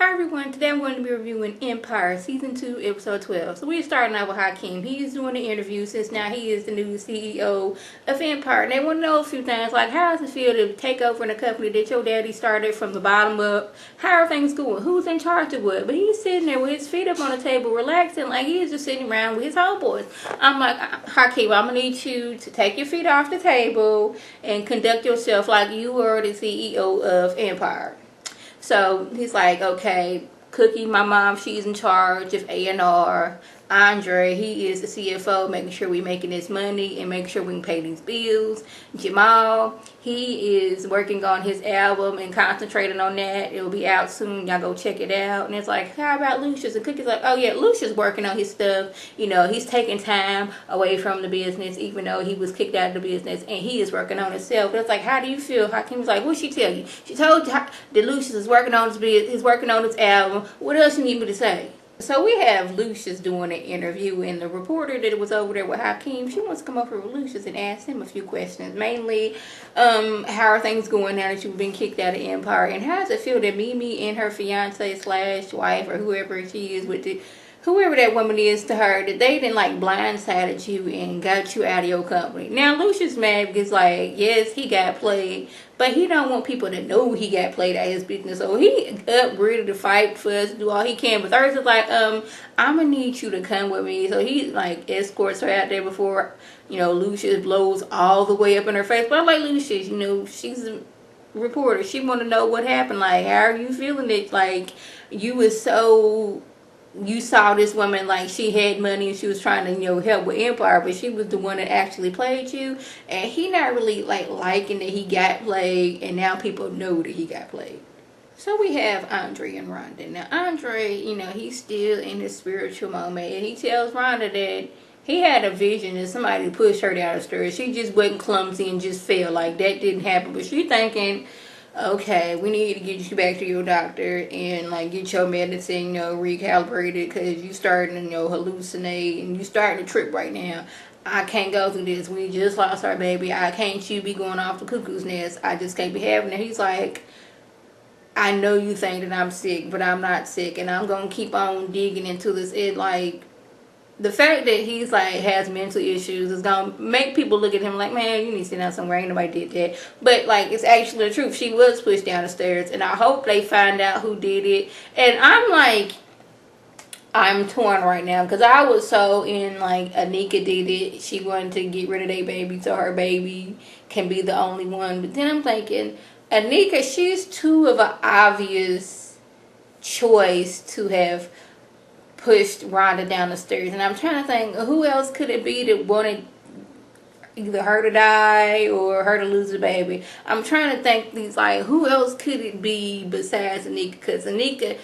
Hi everyone, today I'm going to be reviewing Empire Season 2, Episode 12. So we're starting out with Hakeem. He's doing the interview since now he is the new CEO of Empire. And they want to know a few things like, how does it feel to take over in a company that your daddy started from the bottom up? How are things going? Who's in charge of what? But he's sitting there with his feet up on the table relaxing like he's just sitting around with his homeboys. I'm like, Hakeem, I'm going to need you to take your feet off the table and conduct yourself like you are the CEO of Empire. So he's like, okay, Cookie, my mom, she's in charge of A&R. Andre, he is the CFO, making sure we're making this money and making sure we can pay these bills. Jamal, he is working on his album and concentrating on that. It'll be out soon. Y'all go check it out. And it's like, how about Lucious? And Cookie's like, oh yeah, Lucious working on his stuff. You know, he's taking time away from the business, even though he was kicked out of the business, and he is working on himself. But it's like, how do you feel? Hakeem's like, what'd she tell you? She told you that Lucious is working on his business, he's working on his album. What else you need me to say? So we have Lucious doing an interview, and the reporter that was over there with Hakeem, she wants to come over with Lucious and ask him a few questions. Mainly, how are things going now that you've been kicked out of Empire? And how does it feel that Mimi and her fiance / wife or whoever she is with whoever that woman is to her, that they didn't like blindsided you and got you out of your company? Now Lucious mad because like, yes, he got played, but he don't want people to know he got played out of his business. So he up ready to fight for us, do all he can. But Thursday's like, I'm gonna need you to come with me. So he like escorts her out there before, you know, Lucious blows all the way up in her face. But I like Lucious, you know, she's a reporter. She want to know what happened. Like, how are you feeling it? Like, you saw this woman like she had money and she was trying to, you know, help with Empire, but she was the one that actually played you. And he not really like liking that he got played, and now people know that he got played. So we have Andre and Rhonda. Now Andre, you know, he's still in his spiritual moment, and he tells Rhonda that he had a vision that somebody pushed her down the stairs. She just wasn't clumsy and just fell. Like, that didn't happen. But she thinking, okay, we need to get you back to your doctor and like get your medicine, you know, recalibrated, because you starting to, you know, hallucinate and you starting to trip right now. I can't go through this. We just lost our baby. I can't you be going off the cuckoo's nest. I just can't be having it. He's like, I know you think that I'm sick, but I'm not sick, and I'm gonna keep on digging into this. It like, the fact that he's like has mental issues is gonna make people look at him like, man, you need to sit down somewhere. Ain't nobody did that. But like, it's actually the truth. She was pushed down the stairs, and I hope they find out who did it. And I'm like, I'm torn right now, because I was so in like, Anika did it. She wanted to get rid of their baby so her baby can be the only one. But then I'm thinking, Anika, she's too of an obvious choice to have pushed Rhonda down the stairs. And I'm trying to think, who else could it be that wanted either her to die or her to lose the baby? I'm trying to think these, like, who else could it be besides Anika? Because Anika,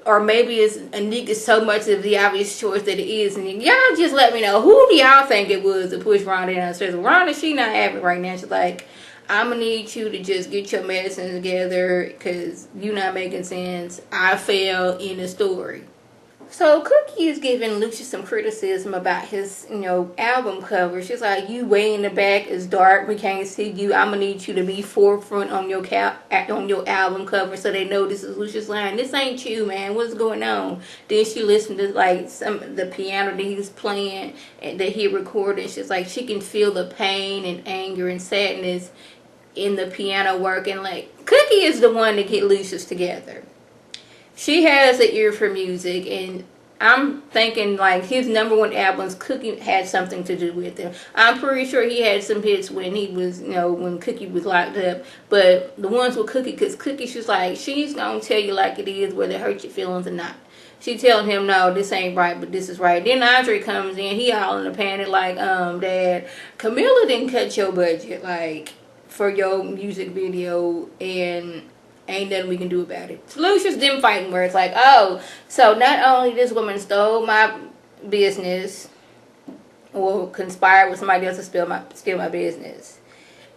or maybe it's Anika so much of the obvious choice that it is. And y'all just let me know, who do y'all think it was to push Rhonda down the stairs? Rhonda, she not happy right now. She's like, I'm gonna need you to just get your medicine together, because you're not making sense. I fell in the story. So Cookie is giving Lucious some criticism about his, you know, album cover. She's like, you way in the back, it's dark, we can't see you. I'm gonna need you to be forefront on your album cover so they know this is Lucious line. This ain't you, man. What's going on? Then she listened to like the piano that he's playing and that he recorded. She's like, she can feel the pain and anger and sadness in the piano work. And like, Cookie is the one to get Lucious together. She has an ear for music, and I'm thinking like his #1 albums, Cookie had something to do with them. I'm pretty sure he had some hits when he was, you know, when Cookie was locked up. But the ones with Cookie, because Cookie, she's like, she's gonna tell you like it is, whether it hurts your feelings or not. She telling him, no, this ain't right, but this is right. Then Andre comes in, he all in a panic like, Dad, Camilla didn't cut your budget like for your music video, and ain't nothing we can do about it. So Lucious them fighting words like, oh, so not only this woman stole my business or conspired with somebody else to steal my business,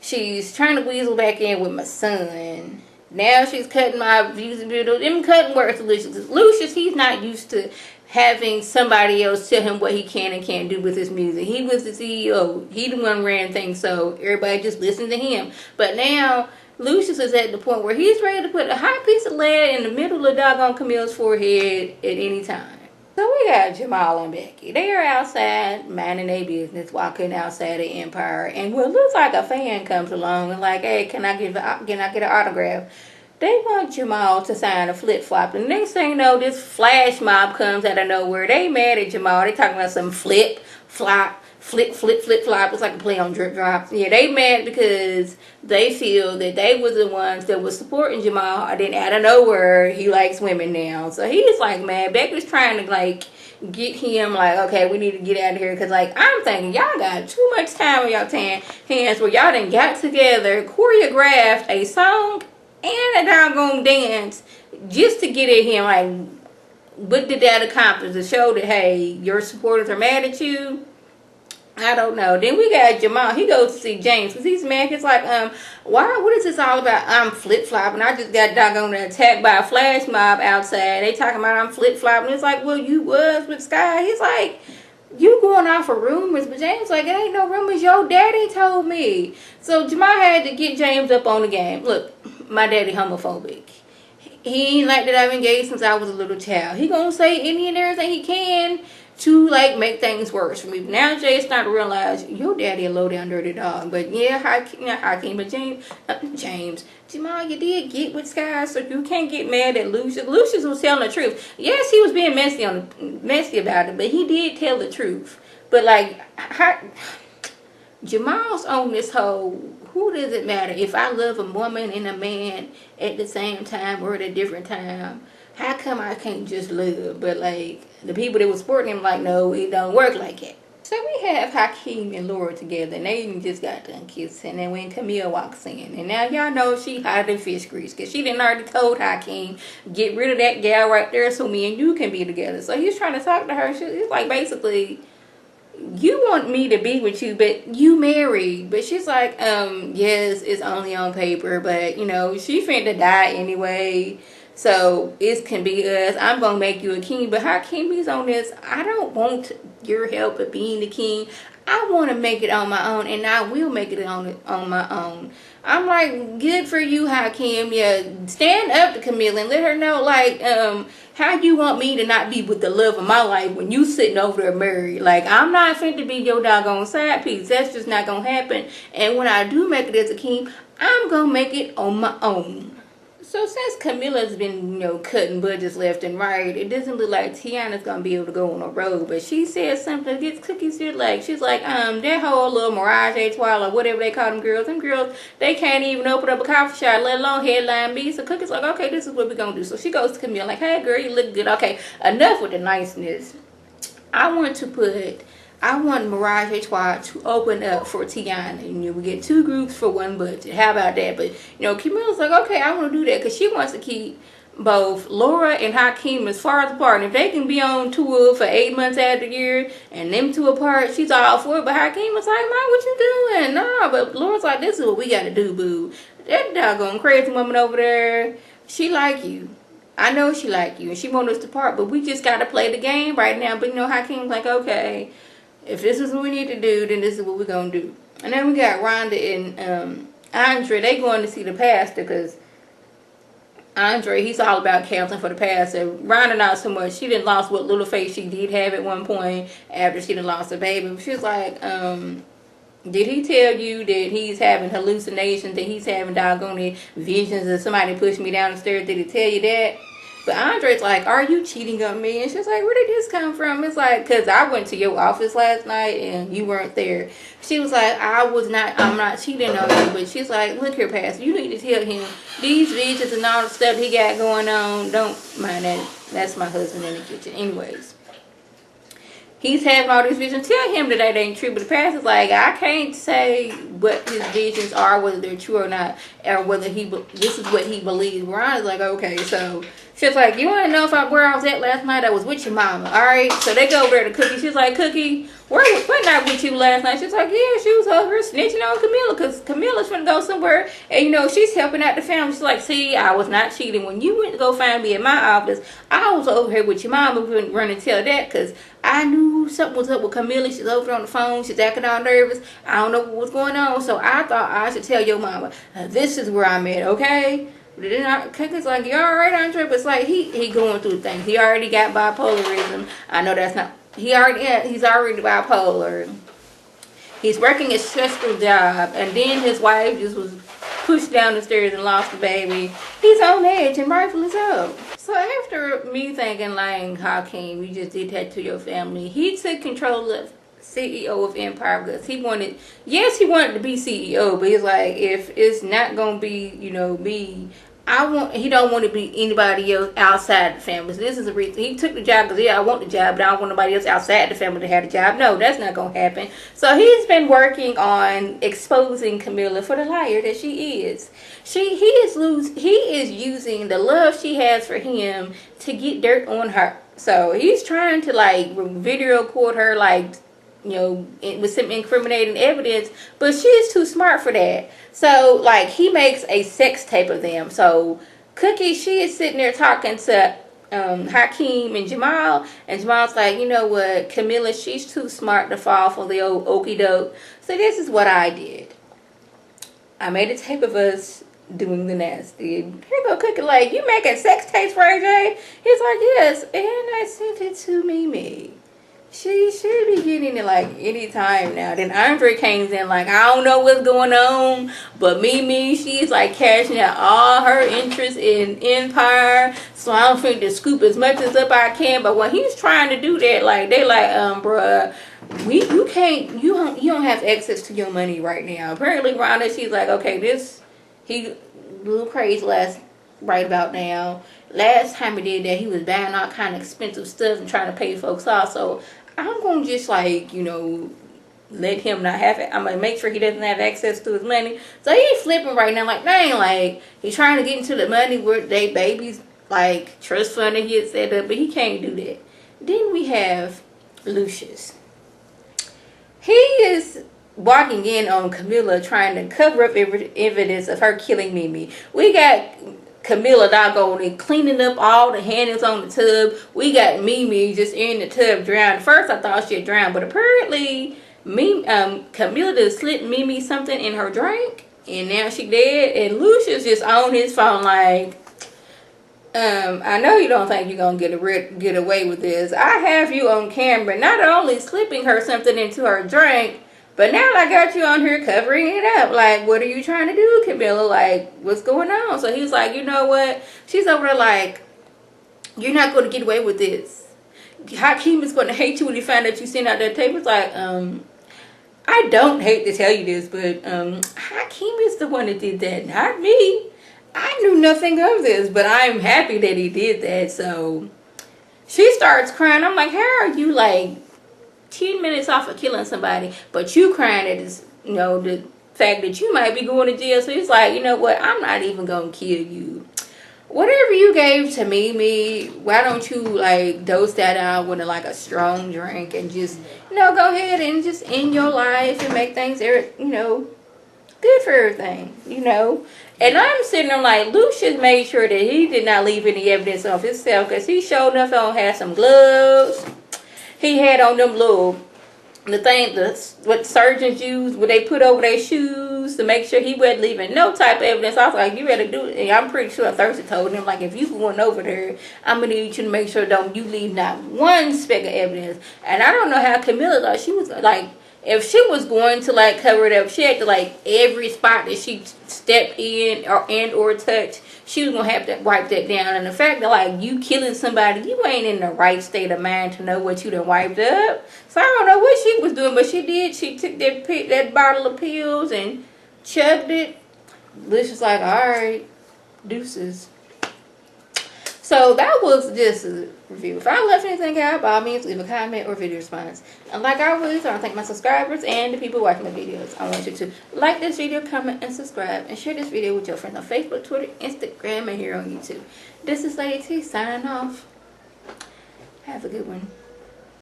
she's trying to weasel back in with my son. Now she's cutting my music video. Them cutting words to Lucious. Lucious, he's not used to having somebody else tell him what he can and can't do with his music. He was the CEO. He the one ran things, so everybody just listened to him. But now Lucious is at the point where he's ready to put a hot piece of lead in the middle of doggone Camille's forehead at any time. So we got Jamal and Becky. They are outside minding their business, walking outside the Empire, and what looks like a fan comes along and like, hey, can I get an autograph? They want Jamal to sign a flip-flop. And the next thing you know, this flash mob comes out of nowhere. They mad at Jamal. They talking about some flip-flop. It's like a play on drip drops. Yeah, they mad because they feel that they was the ones that was supporting Jamal. And then out of nowhere, he likes women now. So he's like mad. Becky's trying to like get him like, okay, we need to get out of here. Because like, I'm thinking y'all got too much time on y'all hands where y'all done got together, choreographed a song and a doggone dance just to get at him. Like, what did that accomplish? To show that, hey, your supporters are mad at you? I don't know. Then we got Jamal. He goes to see James because he's mad. He's like, what is this all about? I'm flip-flopping. I just got doggone attacked by a flash mob outside. They talking about I'm flip-flopping. It's like, well, you was with Sky. He's like, you going off for rumors. But James like, it ain't no rumors. Your daddy told me. So Jamal had to get James up on the game. Look, my daddy homophobic. He ain't like that I've engaged since I was a little child. He gonna say any and everything he can to like make things worse for me. Now Jay's starting to realize your daddy a low down dirty dog. But yeah, Hakeem, but James, Jamal, you did get with Sky, so you can't get mad at Lucious. Lucious was telling the truth. Yes, he was being messy about it, but he did tell the truth. But like, Jamal's on this whole, who does it matter if I love a woman and a man at the same time or at a different time? How come I can't just love? But like, the people that was supporting him like, no, it don't work like that. So we have Hakeem and Laura together, and they even just got done kissing. And then when Camilla walks in, and now y'all know she hotter than fish grease, because she done already told Hakeem, get rid of that gal right there so me and you can be together. So he's trying to talk to her. He's like, basically, you want me to be with you, but you married. But she's like, yes, it's only on paper, but you know, she finna die anyway, so it can be us. I'm gonna make you a king. But Hakeem, he's on this, I don't want your help at being the king. I want to make it on my own, and I will make it on my own. I'm like, good for you, Hakeem. Yeah, stand up to Camilla and let her know, like, how you want me to not be with the love of my life when you sitting over there married. Like, I'm not fit to be your doggone side piece. That's just not gonna happen. And when I do make it as a king, I'm gonna make it on my own. So since Camilla's been, you know, cutting budgets left and right, it doesn't look like Tiana's gonna be able to go on a road. But she said something against Cookie's here, like, she's like, that whole little Mirage Etoile or whatever they call them girls, they can't even open up a coffee shop, let alone headline me. So Cookie's like, okay, this is what we're gonna do. So she goes to Camilla like, hey girl, you look good. Okay, enough with the niceness. I want Mirage Etoile to open up for Tiana. You know, we get 2 groups for 1 budget. How about that? But, you know, Camilla's like, okay, I want to do that because she wants to keep both Laura and Hakeem as far apart. And if they can be on tour for 8 months out of the year and them 2 apart, she's all for it. But Hakeem was like, Mom, what you doing? No, but Laura's like, this is what we got to do, boo. That doggone crazy woman over there, she like you. I know she like you and she want us to part, but we just got to play the game right now. But, you know, Hakeem's like, okay, if this is what we need to do, then this is what we're going to do. And then we got Rhonda and Andre. They going to see the pastor because Andre, he's all about counseling for the pastor. Rhonda not so much. She didn't lost what little faith she did have at one point after she done lost her baby. She was like, did he tell you that he's having hallucinations, that he's having doggone visions of somebody pushing me down the stairs? Did he tell you that? But Andre's like, are you cheating on me? And she's like, where did this come from? It's like, because I went to your office last night and you weren't there. She was like, I'm not cheating on you. But she's like, look here, Pastor, you need to tell him these visions and all the stuff he got going on. Don't mind that. That's my husband in the kitchen. Anyways. He's having all these visions. Tell him that that ain't true. But the pastor's like, I can't say what his visions are, whether they're true or not, or whether this is what he believes. Rhonda's like, okay, so she's like, you want to know where I was at last night? I was with your mama. All right. So they go over there to Cookie. She's like, Cookie, What night with you last night? She's like, yeah, she was over here snitching on Camilla because Camilla's finna go somewhere. And, you know, she's helping out the family. She's like, see, I was not cheating. When you went to go find me at my office, I was over here with your mom. We wouldn't run and tell that because I knew something was up with Camilla. She's over there on the phone. She's acting all nervous. I don't know what was going on. So I thought I should tell your mama, this is where I'm at, okay? But then Cookies like, you alright, Andre? But it's like, he going through things. He already got bipolarism. I know that's not... He's already bipolar. He's working a stressful job, and then his wife just was pushed down the stairs and lost the baby. He's on edge, and rightfully so. So after me thinking, like, Hakeem, you just did that to your family, he took control of CEO of Empire because he wanted, yes, he wanted to be CEO, but he's like, if it's not gonna be, you know, me. He don't want to be anybody else outside the family. So this is the reason he took the job because, yeah, I want the job, but I don't want nobody else outside the family to have the job. No, that's not going to happen. So he's been working on exposing Camilla for the liar that she is. He is using the love she has for him to get dirt on her. So he's trying to, like, video record her, like, you know, with some incriminating evidence, but she's too smart for that. So, like, he makes a sex tape of them. So, Cookie, she is sitting there talking to Hakeem and Jamal, and Jamal's like, you know what, Camilla, she's too smart to fall for the old okie doke. So this is what I did. I made a tape of us doing the nasty. Here you go, Cookie, like, you making sex tapes for AJ? He's like, yes, and I sent it to Mimi. She should be getting it like any time now. Then Andre came in like, I don't know what's going on, but Mimi, she's like cashing out all her interest in Empire. So I'm finna to scoop as much as up I can. But when he's trying to do that, like they like, bruh, you don't have access to your money right now. Apparently Rhonda, she's like, okay, he a little crazy right about now. Last time he did that, he was buying all kind of expensive stuff and trying to pay folks off. So I'm going to just, like, you know, let him not have it. I'm going to make sure he doesn't have access to his money. So he's flipping right now. Like, dang, like, he's trying to get into the money where they babies, like, trust fund that he had set up. But he can't do that. Then we have Lucious. He is walking in on Camilla trying to cover up evidence of her killing Mimi. We got Camilla doggone cleaning up all the handles on the tub. We got Mimi just in the tub drowned. First I thought she had drowned, but apparently Camilla just slipped Mimi something in her drink, and now she dead. And Lucius just on his phone like, I know you don't think you're gonna get away with this. I have you on camera not only slipping her something into her drink, but now I got you on here covering it up. Like, what are you trying to do, Camilla? Like, what's going on? So he's like, you know what? She's over there like, you're not going to get away with this. Hakeem is going to hate you when he find out you sent out that tape. It's like, I don't hate to tell you this, but Hakeem is the one that did that, not me. I knew nothing of this, but I'm happy that he did that. So she starts crying. I'm like, how are you, like, 10 minutes off of killing somebody, but you crying at this, you know, the fact that you might be going to jail. So he's like, you know what, I'm not even gonna kill you. Whatever you gave to Mimi, why don't you like dose that out with like a strong drink and just, you know, go ahead and just end your life and make things, you know, good for everything, you know. And I'm sitting there like, Lucius made sure that he did not leave any evidence of himself, because he showed enough on had some gloves. He had on them little, what surgeons use, what they put over their shoes to make sure he wasn't leaving no type of evidence. I was like, you better do it. And I'm pretty sure Thursday told him, like, if you going over there, I'm going to need you to make sure don't you leave not one speck of evidence. And I don't know how Camilla thought she was, like, if she was going to, like, cover it up, she had to, like, every spot that she stepped in or touched, she was going to have to wipe that down. And the fact that, like, you killing somebody, you ain't in the right state of mind to know what you done wiped up. So I don't know what she was doing, but she did. She took that bottle of pills and chugged it. Liz was like, all right, deuces. So that was just a review. If I left anything out, by all means, leave a comment or video response. And like always, I want to thank my subscribers and the people watching my videos. I want you to like this video, comment, and subscribe. And share this video with your friends on Facebook, Twitter, Instagram, and here on YouTube. This is Lady T signing off. Have a good one.